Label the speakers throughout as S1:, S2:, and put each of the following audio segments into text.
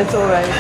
S1: It's alright.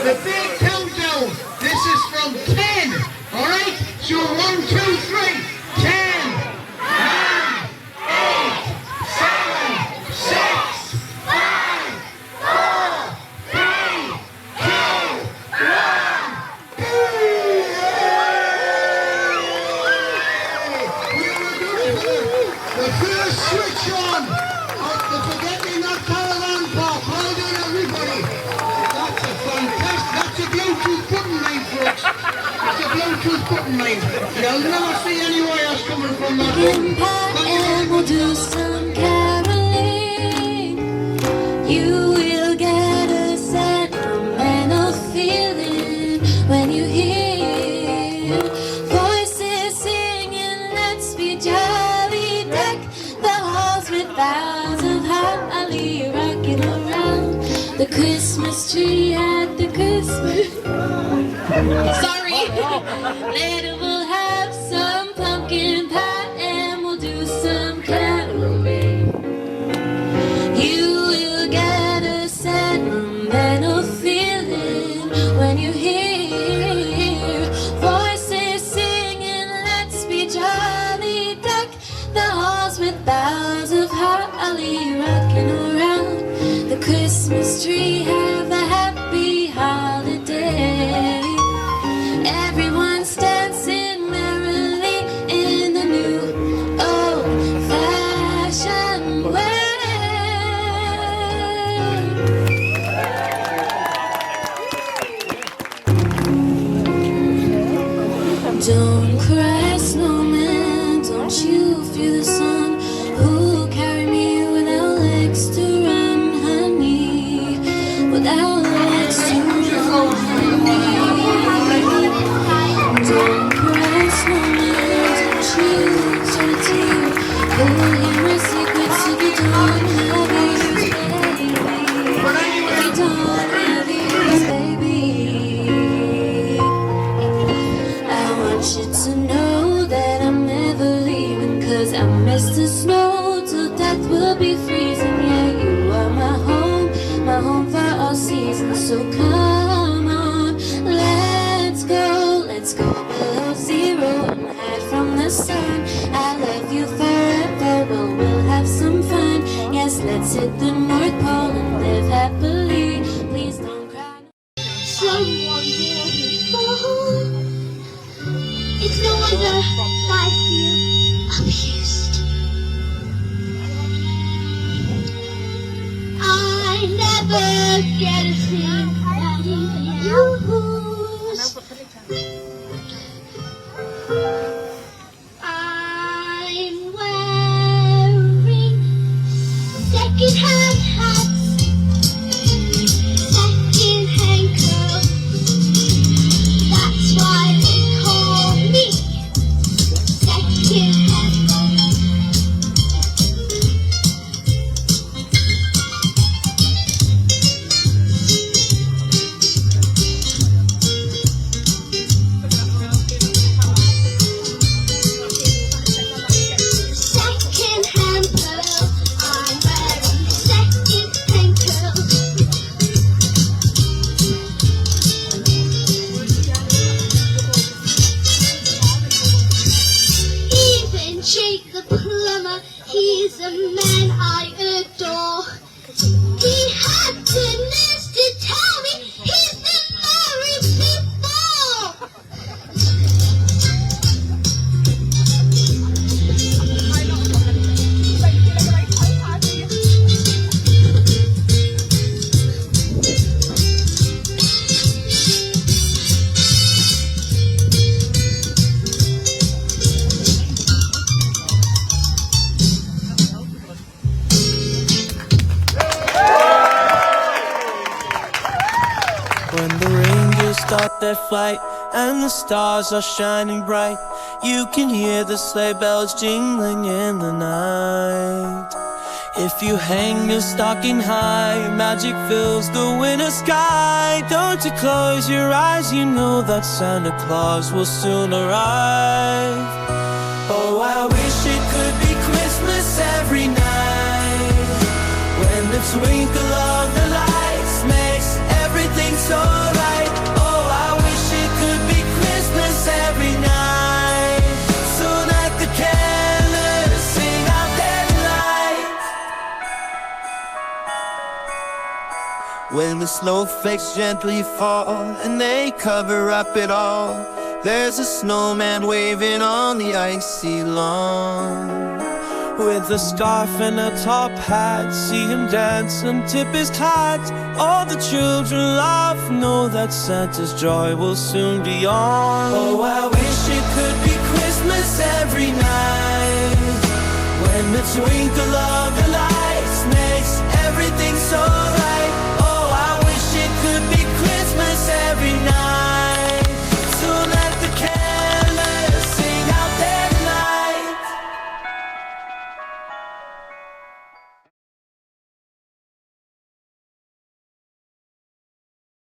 S2: The big countdown. This is from 10. Alright? So 1, 2, 3. 10, 9, 8, 7, 6, 5, 4, 3, 2, 1. The first switch on of the Forget-Me-Not Caravan Park. Well done, everybody. That's a Bluetooth button line, folks. It's a Bluetooth button line. You'll never see any wires coming from that one.
S3: And we'll do some caroling. You will get a sentimental feeling when you hear voices singing, let's be jolly, deck the halls with boughs of holly rocking around the Christmas tree at the Christmas. Sorry. Later we'll have some pumpkin pie and we'll do some caroling. You will get a sentimental feeling when you hear voices singing, let's be jolly, deck the halls with boughs of holly rocking around the Christmas tree. Have a happy holiday. Everyone's dancing merrily in the new old-fashioned way. Don't cry, snowman, don't you feel the sun? Who'll carry me without legs to run, honey? Without legs to run, honey. Don't cry, snowman, don't you shed a tear. You'll hear my secrets if you don't have ears, baby. If you don't have ears, baby. I want you to know that I'm never leaving, 'cause I miss the snow till death will be freezing. Yeah, you are my home for all seasons. So come on, let's go below zero and hide from the sun. I love you forever, well, we'll have some fun. Yes, let's hit the North Pole and live happily. Please don't cry.
S4: Someone here before. It's no wonder I feel abused. I never get a thing that he used. I'm wearing second-hand is a man I adore. He had the nerve to tell me he's been married before.
S1: When the rangers start their flight and the stars are shining bright, you can hear the sleigh bells jingling in the night. If you hang your stocking high, magic fills the winter sky. Don't you close your eyes, you know that Santa Claus will soon arrive. Oh, I wish it could be Christmas every night, when the twinkle of the lights makes everything so right. Oh, I wish it could be Christmas every night, so that the carolers sing out their delight. When the snowflakes gently fall and they cover up it all, there's a snowman waving on the icy lawn. With a scarf and a top hat, see him dance and tip his hat. All the children laugh, know that Santa's joy will soon be on. Oh, I wish it could be Christmas every night, when the twinkle of the